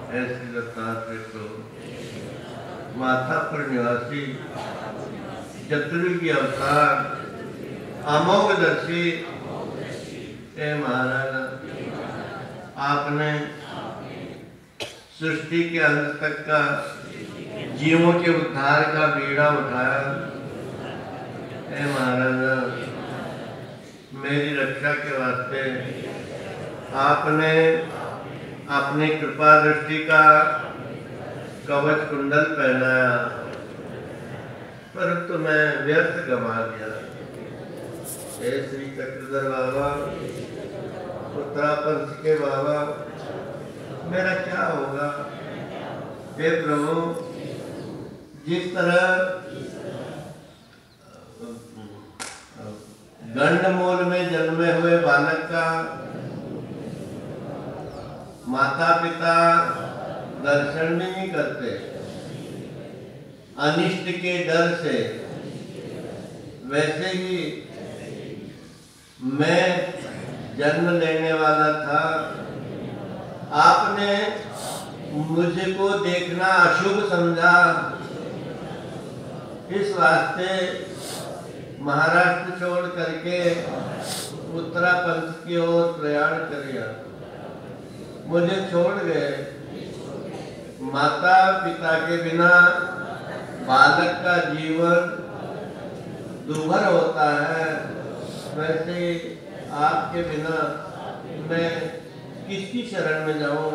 ऐसी रफ्तार से तो माथा पर निवासी चतुर्युगी अवतार अमोघ दर्शी हे महाराज, आपने सृष्टि के अंत तक का जीवों के उद्धार का बीड़ा उठाया। हे महाराज, मेरी रक्षा के वास्ते आपने अपनी कृपा दृष्टि का कवच कुंडल पहनाया, परंतु मैं व्यर्थ गंवा दिया। हे श्री चक्रधर बाबा, उत्तरापंथ के बाबा, मेरा क्या होगा? हे प्रभु, जिस तरह गंडमूल में जन्मे हुए बालक का माता पिता दर्शन भी नहीं करते अनिष्ट के डर से, वैसे ही मैं जन्म लेने वाला था। आपने मुझको देखना अशुभ समझा, इस वास्ते महाराष्ट्र छोड़ करके उत्तरापंथ की ओर प्रयाण किया। मुझे छोड़ गए। माता पिता के बिना बालक का जीवन दुर्भर होता है, वैसे आपके बिना मैं किसकी शरण में जाऊं,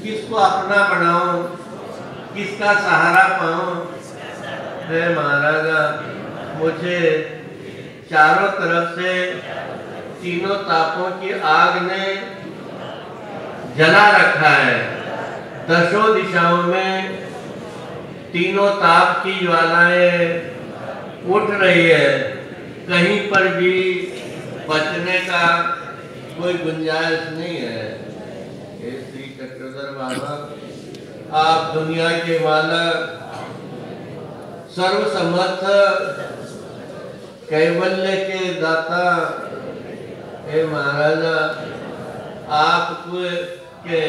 किसको अपना बनाऊं, किसका सहारा पाऊं? हे महाराजा, मुझे चारों तरफ से तीनों तापों की आग ने जला रखा है। दसों दिशाओं में तीनों ताप की ज्वालाएं उठ रही है, कहीं पर भी बचने का कोई गुंजाइश नहीं है। हे श्री चक्रधर बाबा, आप दुनिया के मालक, सर्वसमर्थ, कैवल्य के दाता, हे महाराजा, आपको के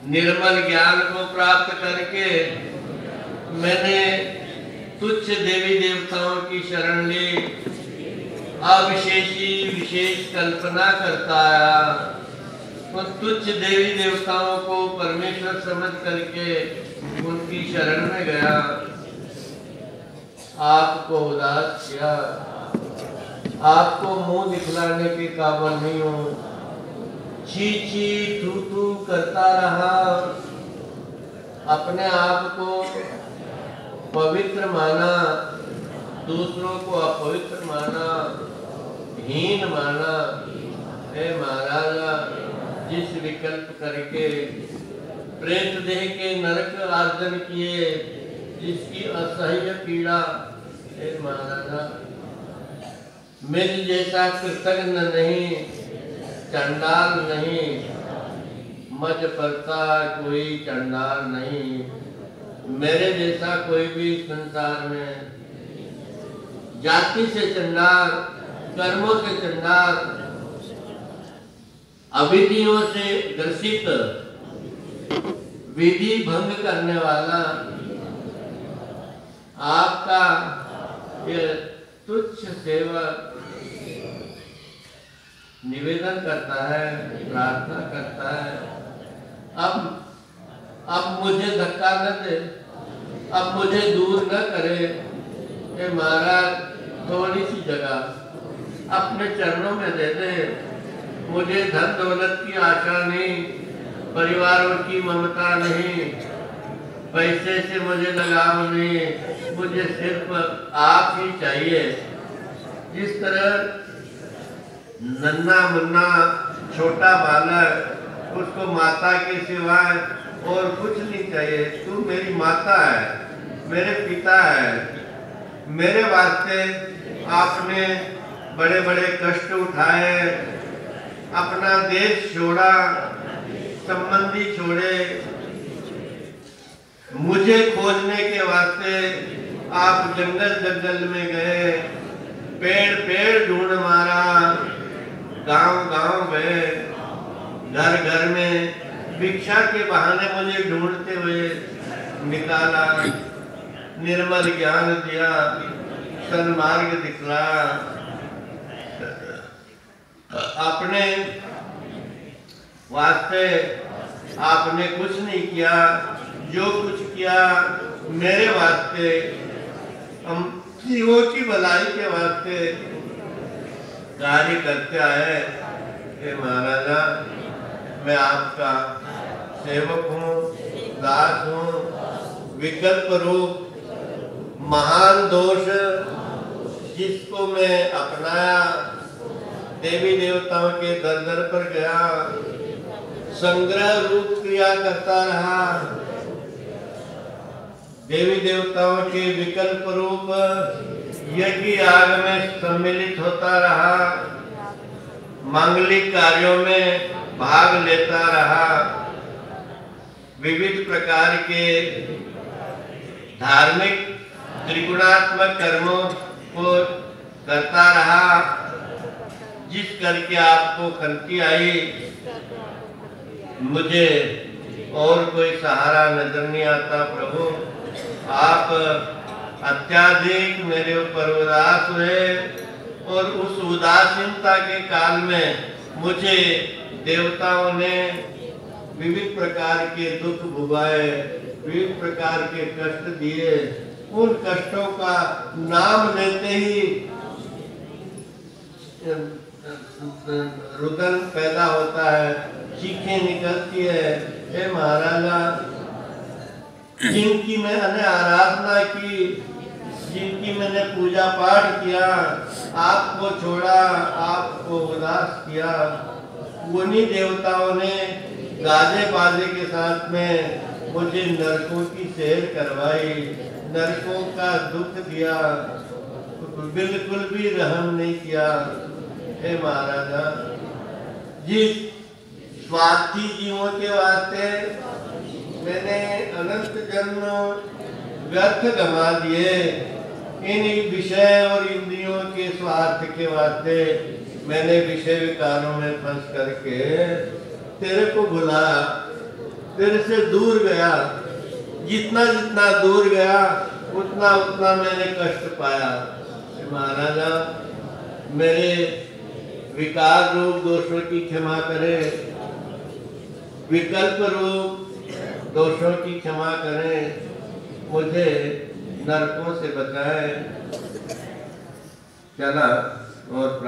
निर्मल ज्ञान को प्राप्त करके मैंने तुच्छ देवी देवताओं की शरण ली, अविशेषी विशेष कल्पना करता आया और तुच्छ देवी देवताओं को परमेश्वर समझ करके उनकी शरण में गया। आपको उदास किया, आपको मुंह दिखलाने के काबिल नहीं हूँ। छी छी थू थू करता रहा, अपने आप को पवित्र माना, दूसरों को अपवित्र माना, हीन माना। हे महाराजा, जिस विकल्प करके प्रेत देह के नरक आर्जन किए, जिसकी असह्य पीड़ा, हे महाराजा, मेरे जैसा कृतज्ञ नहीं, चंडाल नहीं, मज पड़ता कोई चंडाल नहीं। मेरे जैसा कोई भी संसार में जाति से चंडाल, कर्मों से चंडाल, अविधियों से ग्रसित, विधि भंग करने वाला आपका ये तुच्छ सेवक निवेदन करता है, प्रार्थना करता है, अब मुझे धक्का न दे, अब मुझे दूर न करे। हे महाराज, थोड़ी सी जगह अपने चरणों में दे दे। मुझे धन दौलत की आशा नहीं, परिवारों की ममता नहीं, पैसे से मुझे लगाव नहीं, मुझे सिर्फ आप ही चाहिए। जिस तरह नन्हा मुन्ना छोटा बालक, उसको माता के सिवाय और कुछ नहीं चाहिए। तू मेरी माता है, मेरे पिता है, मेरे वास्ते आपने बड़े बड़े कष्ट उठाए, अपना देश छोड़ा, संबंधी छोड़े, मुझे खोजने के वास्ते आप जंगल जंगल में गए, पेड़ पेड़ ढूंढ मारा, गांव गांव गए, घर घर में भिक्षा के बहाने मुझे ढूंढते हुए निकाला, निर्मल ज्ञान दिया, सन्मार्ग दिखलाया। अपने वास्ते आपने कुछ नहीं किया, जो कुछ किया मेरे वास्ते, हम जीवों की भलाई के वास्ते कार्य करते आए। हे महाराजा, मैं आपका सेवक हूँ, दास हूँ। विकल्प रूप महान दोष जिसको मैं अपनाया, देवी देवताओं के दर दर पर गया, संग्रह रूप क्रिया करता रहा, देवी देवताओं के विकल्प रूप यज्ञ याग में सम्मिलित होता रहा, मांगलिक कार्यों में भाग लेता रहा, विविध प्रकार के धार्मिक त्रिगुणात्मक कर्मों को करता रहा, जिस करके आपको खंती आई। मुझे और कोई सहारा नजर नहीं आता प्रभु। आप अत्याधिक मेरे ऊपर उदास हुए और उस उदासीनता के काल में मुझे देवताओं ने विविध प्रकार के दुख भुगाए, विविध प्रकार के कष्ट दिए। उन कष्टों का नाम लेते ही रुदन पैदा होता है, चीखें निकलती है। हे महाराजा, जिनकी मैंने आराधना की, जिनकी मैंने पूजा पाठ किया, आपको छोड़ा, आपको उदास किया, उन्हीं देवताओं ने गाजे बाजे के साथ में मुझे नरकों की सैर करवाई, नरकों का दुख दिया, बिल्कुल भी रहम नहीं किया। हे महाराजा, जिस स्वार्थी जीवों के वास्ते मैंने अनंत जन्म व्यर्थ गंवा दिए, इन विषय और इंद्रियों के स्वार्थ के वास्ते मैंने विषय विकारों में फंस करके तेरे को भुलाया, तेरे से दूर गया। जितना जितना दूर गया उतना उतना मैंने कष्ट पाया। महाराजा, मेरे विकार रूप दोषों की क्षमा करे, विकल्प रूप दोषों की क्षमा करें, मुझे नरकों से बचाए। चला और